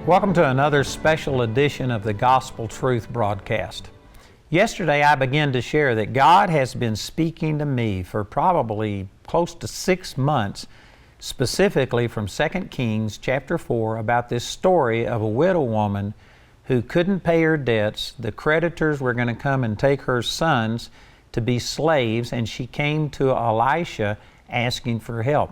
Welcome to another special edition of the Gospel Truth broadcast. Yesterday I began to share that God has been speaking to me for probably close to 6 months, specifically from 2 Kings chapter 4, about this story of a widow woman who couldn't pay her debts. The creditors were going to come and take her sons to be slaves, and she came to Elisha asking for help.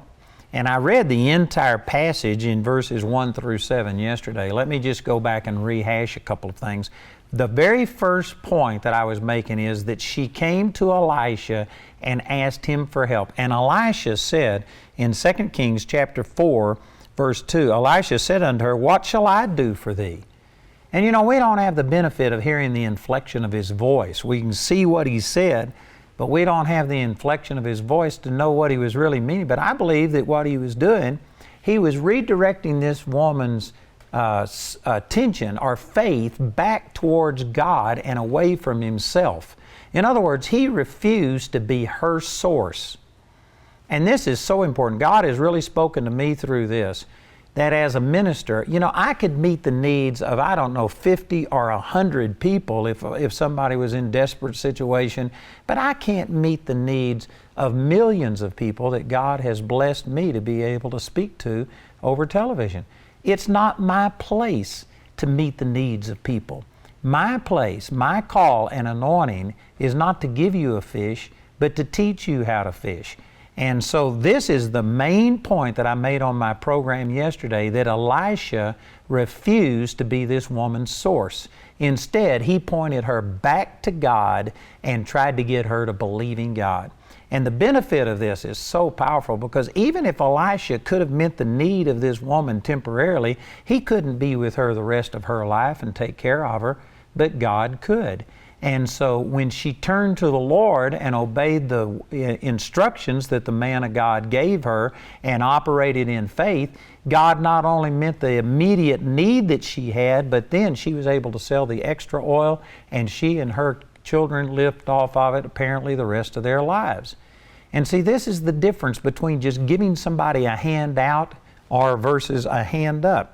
And I read the entire passage in verses 1 through 7 yesterday. Let me just go back and rehash a couple of things. The very first point that I was making is that she came to Elisha and asked him for help. And Elisha said in 2 Kings chapter 4, verse 2, Elisha said unto her, "What shall I do for thee?" And you know, we don't have the benefit of hearing the inflection of his voice. We can see what he said, but we don't have the inflection of his voice to know what he was really meaning. But I believe that what he was doing, he was redirecting this woman's attention or faith back towards God and away from himself. In other words, he refused to be her source. And this is so important. God has really spoken to me through this, that as a minister, you know, I could meet the needs of, 50 or 100 people if somebody was in desperate situation, but I can't meet the needs of millions of people that God has blessed me to be able to speak to over television. It's not my place to meet the needs of people. My place, my call and anointing is not to give you a fish, but to teach you how to fish. And so this is the main point that I made on my program yesterday, that Elisha refused to be this woman's source. Instead, he pointed her back to God and tried to get her to believe in God. And the benefit of this is so powerful, because even if Elisha could have met the need of this woman temporarily, he couldn't be with her the rest of her life and take care of her, but God could. And so when she turned to the Lord and obeyed the instructions that the man of God gave her and operated in faith, God not only met the immediate need that she had, but then she was able to sell the extra oil, and she and her children lived off of it apparently the rest of their lives. And see, this is the difference between just giving somebody a hand out or versus a hand up.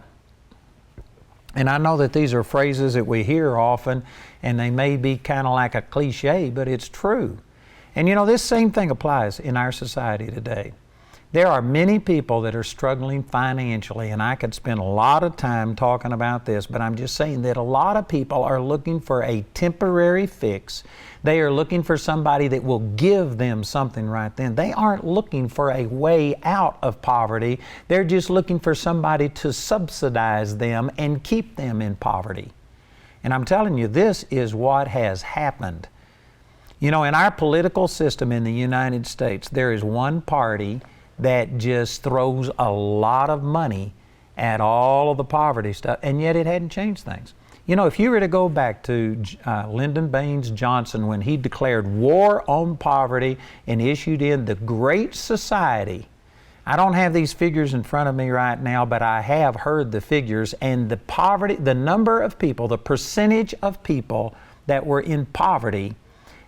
And I know that these are phrases that we hear often, and they may be kind of like a cliche, but it's true. And you know, this same thing applies in our society today. There are many people that are struggling financially, and I could spend a lot of time talking about this, but I'm just saying that a lot of people are looking for a temporary fix. They are looking for somebody that will give them something right then. They aren't looking for a way out of poverty. They're just looking for somebody to subsidize them and keep them in poverty. And I'm telling you, this is what has happened. You know, in our political system in the United States, there is one party that just throws a lot of money at all of the poverty stuff, and yet it hadn't changed things. You know, if you were to go back to Lyndon Baines Johnson when he declared war on poverty and issued in the Great Society, I don't have these figures in front of me right now, but I have heard the figures, and the poverty, the number of people, the percentage of people that were in poverty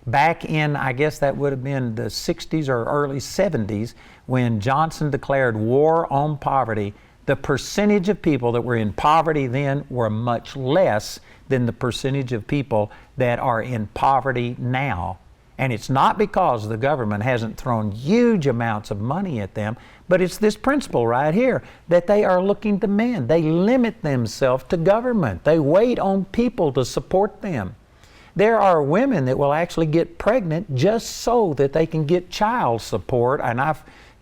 back in, I guess that would have been the 60s or early 70s, when Johnson declared war on poverty, the percentage of people that were in poverty then were much less than the percentage of people that are in poverty now. And it's not because the government hasn't thrown huge amounts of money at them, but it's this principle right here, that they are looking to men. They limit themselves to government. They wait on people to support them. There are women that will actually get pregnant just so that they can get child support, and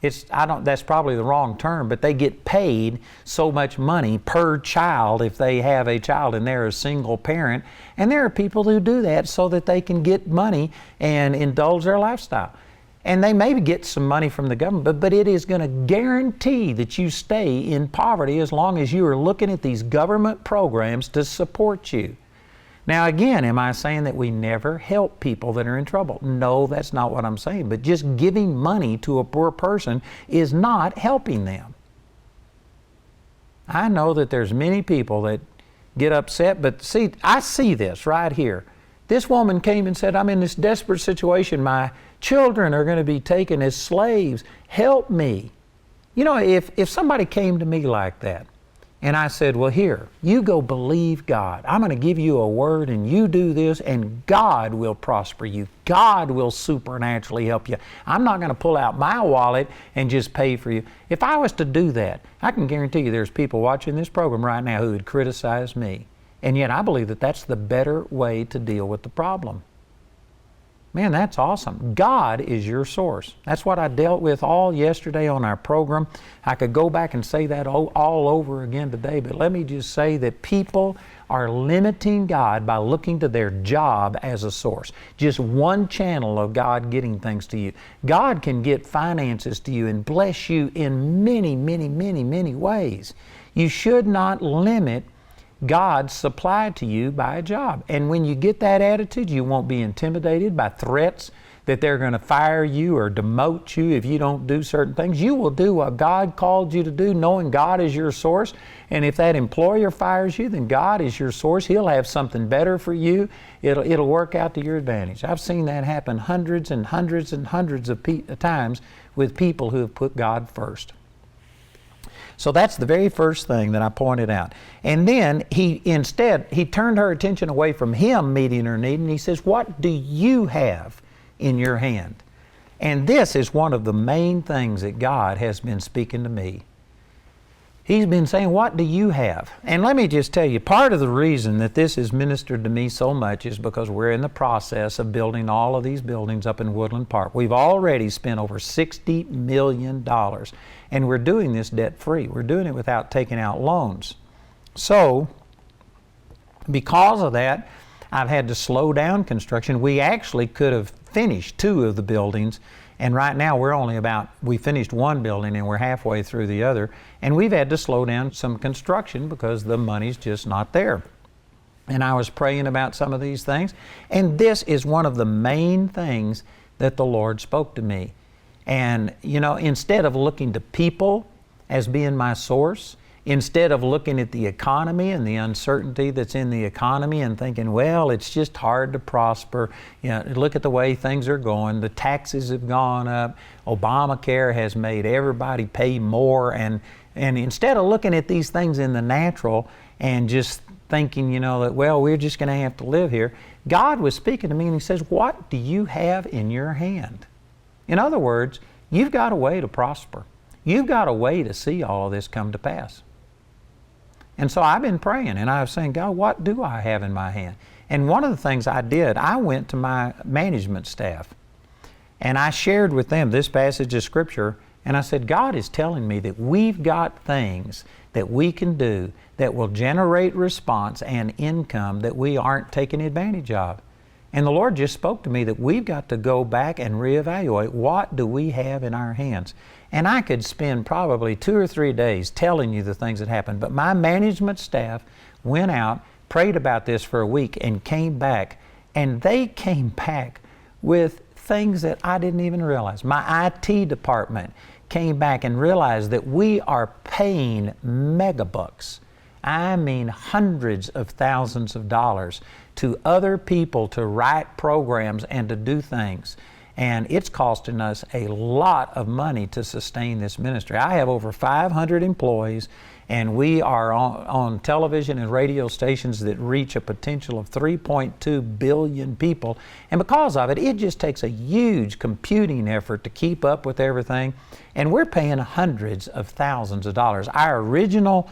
that's probably the wrong term, but they get paid so much money per child if they have a child and they're a single parent. And there are people who do that so that they can get money and indulge their lifestyle. And they maybe get some money from the government, but it is going to guarantee that you stay in poverty as long as you are looking at these government programs to support you. Now again, am I saying that we never help people that are in trouble? No, that's not what I'm saying. But just giving money to a poor person is not helping them. I know that there's many people that get upset, but see, I see this right here. This woman came and said, I'm in this desperate situation. My children are going to be taken as slaves. Help me. You know, if somebody came to me like that, And I said, well, here, you go believe God. I'm going to give you a word and you do this and God will prosper you. God will supernaturally help you. I'm not going to pull out my wallet and just pay for you. If I was to do that, I can guarantee you there's people watching this program right now who would criticize me. And yet I believe that that's the better way to deal with the problem. Man, that's awesome. God is your source. That's what I dealt with all yesterday on our program. I could go back and say that all over again today, but let me just say that people are limiting God by looking to their job as a source. Just one channel of God getting things to you. God can get finances to you and bless you in many, many, many, many ways. You should not limit God's supply to you by a job. And when you get that attitude, you won't be intimidated by threats that they're going to fire you or demote you if you don't do certain things. You will do what God called you to do, knowing God is your source. And if that employer fires you, then God is your source. He'll have something better for you. It'll work out to your advantage. I've seen that happen hundreds and hundreds and hundreds of times with people who have put God first. So that's the very first thing that I pointed out. And then he turned her attention away from him meeting her need, and he says, what do you have in your hand? And this is one of the main things that God has been speaking to me. He's been saying, what do you have? And let me just tell you, part of the reason that this has ministered to me so much is because we're in the process of building all of these buildings up in Woodland Park. We've already spent over $60 million, and we're doing this debt-free. We're doing it without taking out loans. So, because of that, I've had to slow down construction. We actually could have finished 2 of the buildings, and right now we finished 1 building and we're halfway through the other, and we've had to slow down some construction because the money's just not there. And I was praying about some of these things, and this is one of the main things that the Lord spoke to me. And, instead of looking to people as being my source, instead of looking at the economy and the uncertainty that's in the economy and thinking, well, it's just hard to prosper. Look at the way things are going. The taxes have gone up. Obamacare has made everybody pay more. And instead of looking at these things in the natural and just thinking, that, well, we're just going to have to live here, God was speaking to me and He says, what do you have in your hand? In other words, you've got a way to prosper. You've got a way to see all of this come to pass. And so I've been praying and I was saying, God, what do I have in my hand? And one of the things I did, I went to my management staff and I shared with them this passage of Scripture, and I said, God is telling me that we've got things that we can do that will generate response and income that we aren't taking advantage of. And the Lord just spoke to me that we've got to go back and reevaluate, what do we have in our hands? And I could spend probably 2 or 3 days telling you the things that happened, but my management staff went out, prayed about this for a week, and came back, and they came back with things that I didn't even realize. My IT department came back and realized that we are paying megabucks. I mean hundreds of thousands of dollars to other people to write programs and to do things. And it's costing us a lot of money to sustain this ministry. I have over 500 employees, and we are on television and radio stations that reach a potential of 3.2 billion people. And because of it, it just takes a huge computing effort to keep up with everything. And we're paying hundreds of thousands of dollars. Our original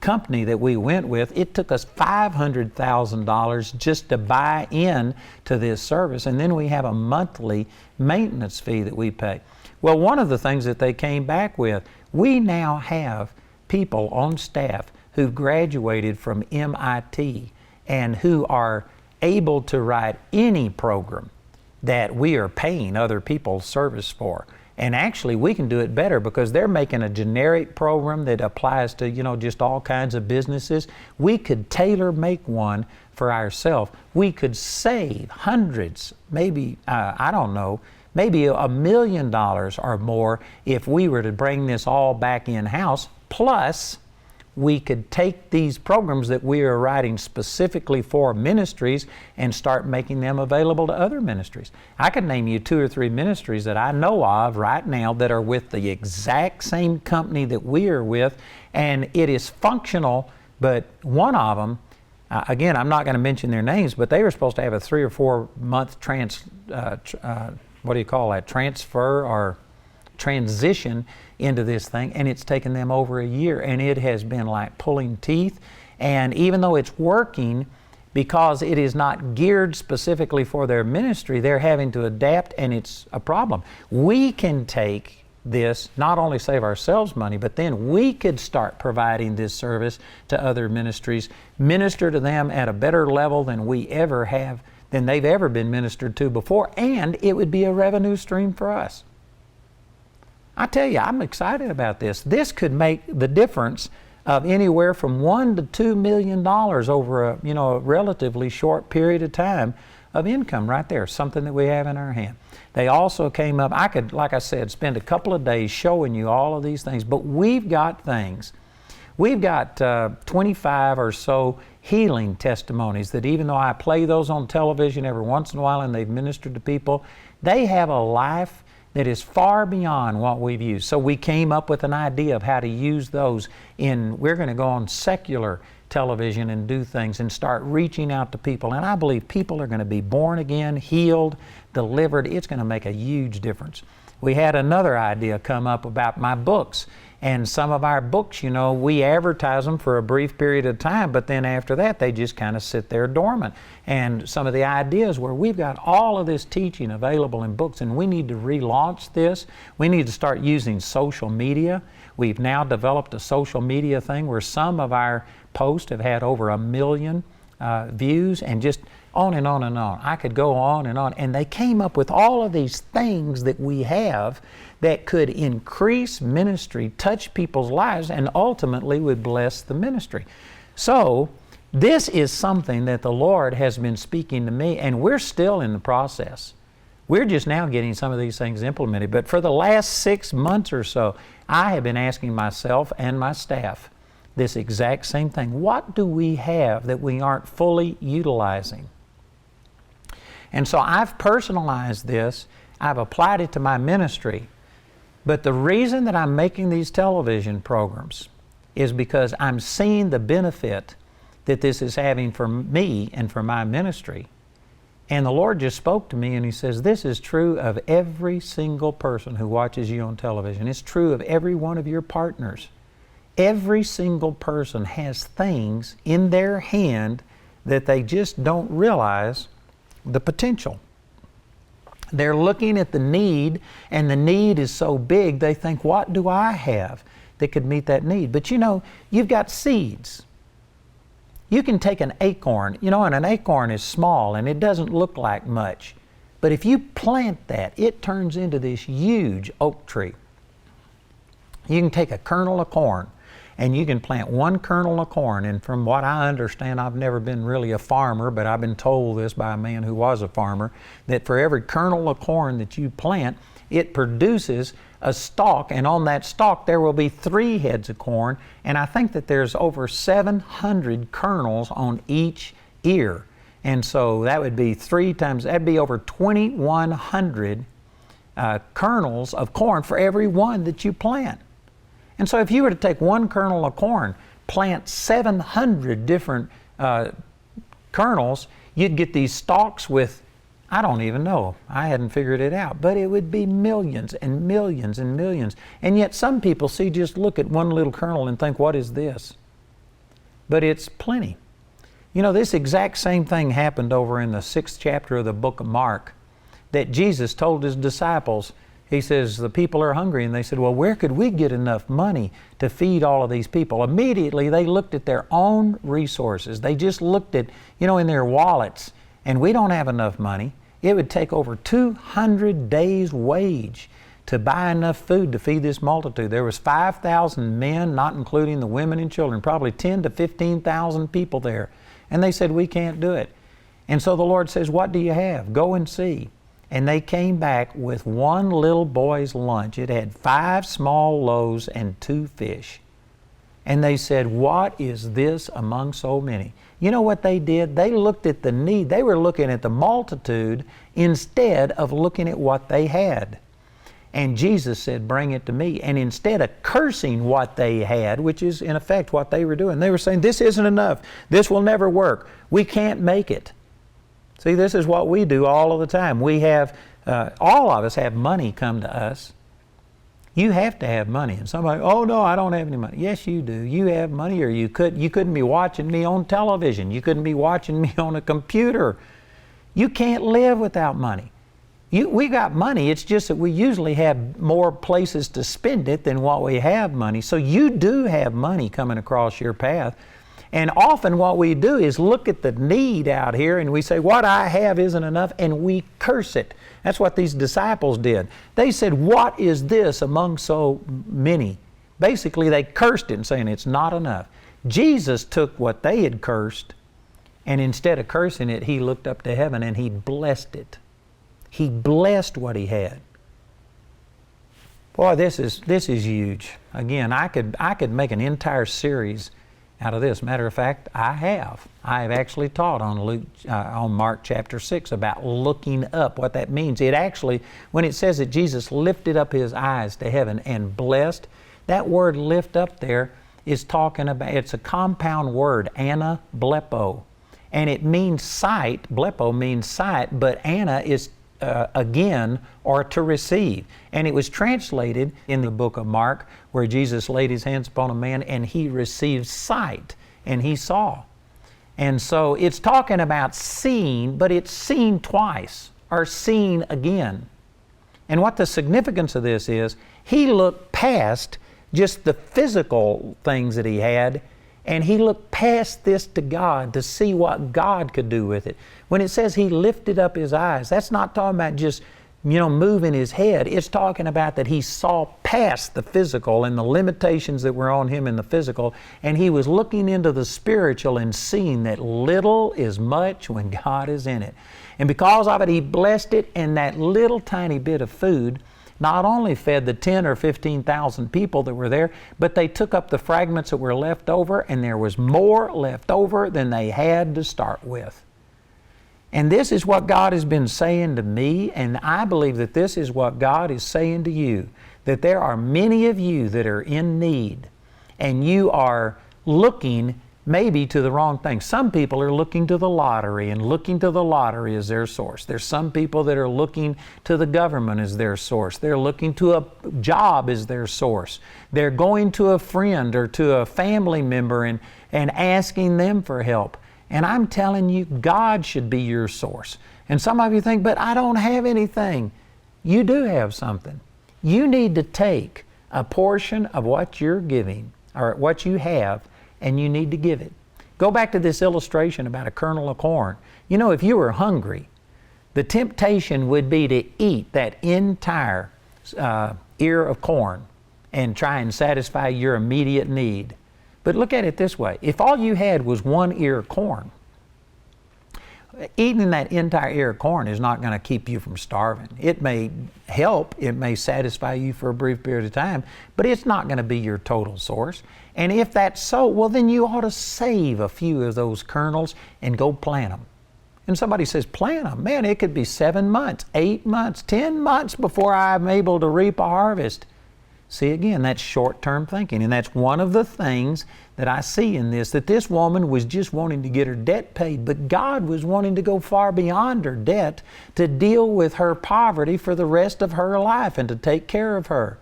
company that we went with, it took us $500,000 just to buy in to this service, and then we have a monthly maintenance fee that we pay. Well, one of the things that they came back with, we now have people on staff who graduated from MIT and who are able to write any program that we are paying other people service for. And actually, we can do it better because they're making a generic program that applies to, just all kinds of businesses. We could tailor make one for ourselves. We could save hundreds, maybe, maybe $1 million or more if we were to bring this all back in-house. Plus, we could take these programs that we are writing specifically for ministries and start making them available to other ministries. I could name you 2 or 3 ministries that I know of right now that are with the exact same company that we are with, and it is functional, but one of them, again, I'm not going to mention their names, but they were supposed to have a 3 or 4 month transfer or transition into this thing, and it's taken them over a year, and it has been like pulling teeth. And even though it's working, because it is not geared specifically for their ministry, they're having to adapt, and it's a problem. We can take this, not only save ourselves money, but then we could start providing this service to other ministries, minister to them at a better level than they've ever been ministered to before, and it would be a revenue stream for us. I tell you, I'm excited about this. This could make the difference of anywhere from $1 to $2 million over a relatively short period of time of income right there, something that we have in our hand. They also came up, I could, like I said, spend a couple of days showing you all of these things, but we've got things. We've got 25 or so healing testimonies that even though I play those on television every once in a while and they've ministered to people, they have a life that is far beyond what we've used. So we came up with an idea of how to use those we're going to go on secular television and do things and start reaching out to people. And I believe people are going to be born again, healed, delivered. It's going to make a huge difference. We had another idea come up about my books. And some of our books, we advertise them for a brief period of time, but then after that, they just kind of sit there dormant. And some of the ideas where we've got all of this teaching available in books, and we need to relaunch this. We need to start using social media. We've now developed a social media thing where some of our posts have had over 1 million views, and just on and on and on. I could go on. And they came up with all of these things that we have that could increase ministry, touch people's lives, and ultimately would bless the ministry. So this is something that the Lord has been speaking to me, and we're still in the process. We're just now getting some of these things implemented. But for the last 6 months or so, I have been asking myself and my staff this exact same thing. What do we have that we aren't fully utilizing? And so I've personalized this. I've applied it to my ministry. But the reason that I'm making these television programs is because I'm seeing the benefit that this is having for me and for my ministry. And the Lord just spoke to me and He says, this is true of every single person who watches you on television. It's true of every one of your partners. Every single person has things in their hand that they just don't realize the potential. They're looking at the need, and the need is so big, they think, what do I have that could meet that need? But you've got seeds. You can take an acorn, and an acorn is small and it doesn't look like much. But if you plant that, it turns into this huge oak tree. You can take a kernel of corn, and you can plant one kernel of corn. And from what I understand, I've never been really a farmer, but I've been told this by a man who was a farmer, that for every kernel of corn that you plant, it produces a stalk, and on that stalk there will be 3 heads of corn, and I think that there's over 700 kernels on each ear. And so that would be that'd be over 2,100 kernels of corn for every one that you plant. And so if you were to take one kernel of corn, plant 700 different kernels, you'd get these stalks with, I don't even know, I hadn't figured it out, but it would be millions and millions and millions. And yet some people just look at one little kernel and think, what is this? But it's plenty. This exact same thing happened over in the 6th chapter of the book of Mark, that Jesus told His disciples. He says, the people are hungry, and they said, well, where could we get enough money to feed all of these people? Immediately, they looked at their own resources. They just looked at, in their wallets, and we don't have enough money. It would take over 200 days' wage to buy enough food to feed this multitude. There was 5,000 men, not including the women and children, probably 10 to 15,000 people there. And they said, we can't do it. And so the Lord says, what do you have? Go and see. And they came back with one little boy's lunch. It had 5 small loaves and 2 fish. And they said, what is this among so many? You know what they did? They looked at the need. They were looking at the multitude instead of looking at what they had. And Jesus said, bring it to me. And instead of cursing what they had, which is in effect what they were doing, they were saying, this isn't enough. This will never work. We can't make it. See, this is what we do all of the time. We have, all of us have money come to us. You have to have money. And somebody, oh no, I don't have any money. Yes, you do. You have money, or you couldn't be watching me on television. You couldn't be watching me on a computer. You can't live without money. We got money. It's just that we usually have more places to spend it than what we have money. So you do have money coming across your path. And often what we do is look at the need out here and we say, what I have isn't enough, and we curse it. That's what these disciples did. They said, what is this among so many? Basically, they cursed it and saying it's not enough. Jesus took what they had cursed, and instead of cursing it, He looked up to heaven and He blessed it. He blessed what He had. Boy, this is huge. Again, I could make an entire series out of this. Matter of fact, I have actually taught on Mark chapter 6 about looking up, what that means. It actually, when it says that Jesus lifted up His eyes to heaven and blessed, that word lift up there is talking about, it's a compound word, ana blepo. And it means sight, blepo means sight, but ana is again, or to receive. And it was translated in the book of Mark, where Jesus laid His hands upon a man and he received sight, and he saw. And so it's talking about seeing, but it's seen twice, or seen again. And what the significance of this is, he looked past just the physical things that he had, and he looked past this to God to see what God could do with it. When it says he lifted up his eyes, that's not talking about just, moving his head. It's talking about that he saw past the physical and the limitations that were on him in the physical, and he was looking into the spiritual and seeing that little is much when God is in it. And because of it, he blessed it, and that little tiny bit of food not only fed the 10 or 15,000 people that were there, but they took up the fragments that were left over, and there was more left over than they had to start with. And this is what God has been saying to me, and I believe that this is what God is saying to you, that there are many of you that are in need, and you are looking maybe to the wrong thing. Some people are looking to the lottery and looking to the lottery as their source. There's some people that are looking to the government as their source. They're looking to a job as their source. They're going to a friend or to a family member and asking them for help. And I'm telling you, God should be your source. And some of you think, but I don't have anything. You do have something. You need to take a portion of what you're giving, or what you have, and you need to give it. Go back to this illustration about a kernel of corn. If you were hungry, the temptation would be to eat that entire ear of corn and try and satisfy your immediate need. But look at it this way. If all you had was one ear of corn, eating that entire ear of corn is not going to keep you from starving. It may help, it may satisfy you for a brief period of time, but it's not going to be your total source. And if that's so, well, then you ought to save a few of those kernels and go plant them. And somebody says, plant them? Man, it could be 7 months, 8 months, 10 months before I'm able to reap a harvest. See, again, that's short-term thinking, and that's one of the things that I see in this, that this woman was just wanting to get her debt paid, but God was wanting to go far beyond her debt to deal with her poverty for the rest of her life and to take care of her.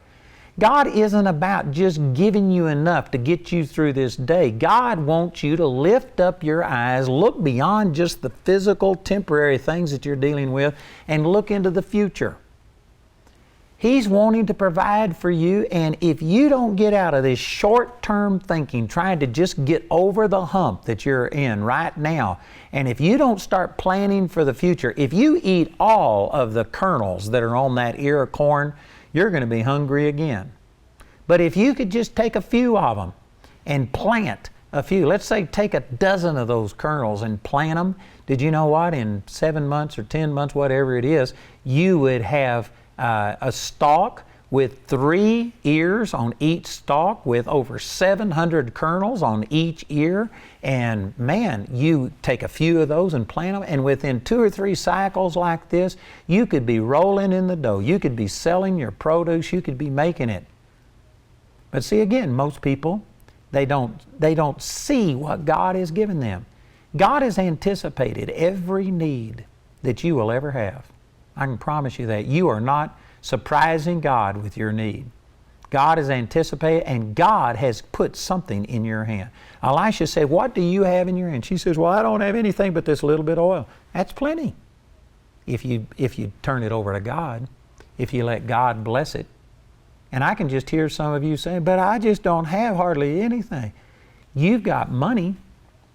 God isn't about just giving you enough to get you through this day. God wants you to lift up your eyes, look beyond just the physical, temporary things that you're dealing with, and look into the future. He's wanting to provide for you, and if you don't get out of this short-term thinking, trying to just get over the hump that you're in right now, and if you don't start planning for the future, if you eat all of the kernels that are on that ear of corn, you're going to be hungry again. But if you could just take a few of them and plant a few, let's say take a dozen of those kernels and plant them, did you know what? In 7 months or 10 months, whatever it is, you would have a stalk with 3 ears on each stalk, with over 700 kernels on each ear. And man, you take a few of those and plant them, and within 2 or 3 cycles like this, you could be rolling in the dough. You could be selling your produce. You could be making it. But see, again, most people, they don't see what God has given them. God has anticipated every need that you will ever have. I can promise you that. You are not surprising God with your need. God has anticipated, and God has put something in your hand. Elisha said, "What do you have in your hand?" She says, "Well, I don't have anything but this little bit of oil." That's plenty. If you turn it over to God, if you let God bless it. And I can just hear some of you saying, "But I just don't have hardly anything." You've got money.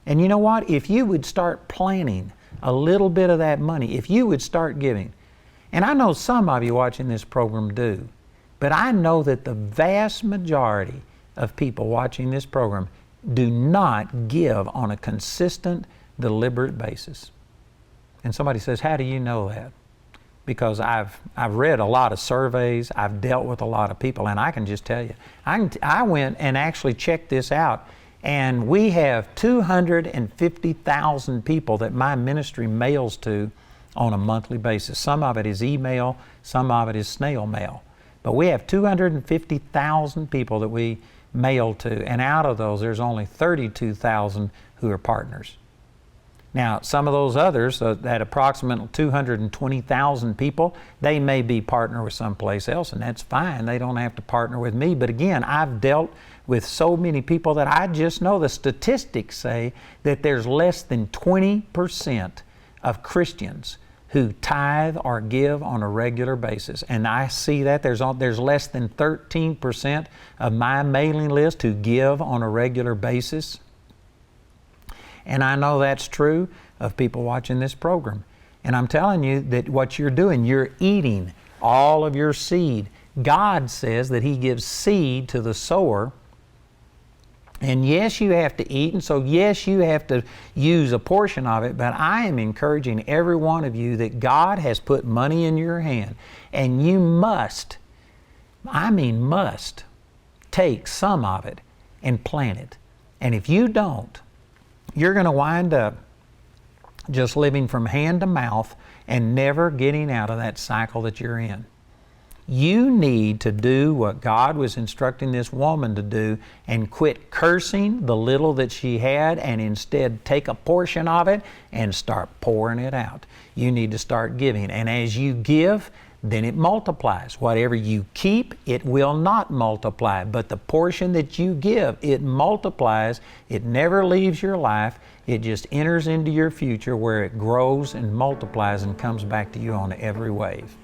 And you know what? If you would start planning a little bit of that money, if you would start giving, and I know some of you watching this program do, but I know that the vast majority of people watching this program do not give on a consistent, deliberate basis. And somebody says, "How do you know that?" Because I've read a lot of surveys, I've dealt with a lot of people, and I can just tell you, I went and actually checked this out, and we have 250,000 people that my ministry mails to on a monthly basis. Some of it is email, some of it is snail mail. But we have 250,000 people that we mail to, and out of those, there's only 32,000 who are partners. Now, some of those others, that approximately 220,000 people, they may be partner with someplace else, and that's fine. They don't have to partner with me. But again, I've dealt with so many people that I just know the statistics say that there's less than 20% of Christians who tithe or give on a regular basis. And I see that there's less than 13% of my mailing list who give on a regular basis. And I know that's true of people watching this program. And I'm telling you that what you're doing, you're eating all of your seed. God says that He gives seed to the sower. And yes, you have to eat, and so yes, you have to use a portion of it, but I am encouraging every one of you that God has put money in your hand, and you must, take some of it and plant it. And if you don't, you're going to wind up just living from hand to mouth and never getting out of that cycle that you're in. You need to do what God was instructing this woman to do and quit cursing the little that she had, and instead take a portion of it and start pouring it out. You need to start giving. And as you give, then it multiplies. Whatever you keep, it will not multiply. But the portion that you give, it multiplies. It never leaves your life. It just enters into your future where it grows and multiplies and comes back to you on every wave.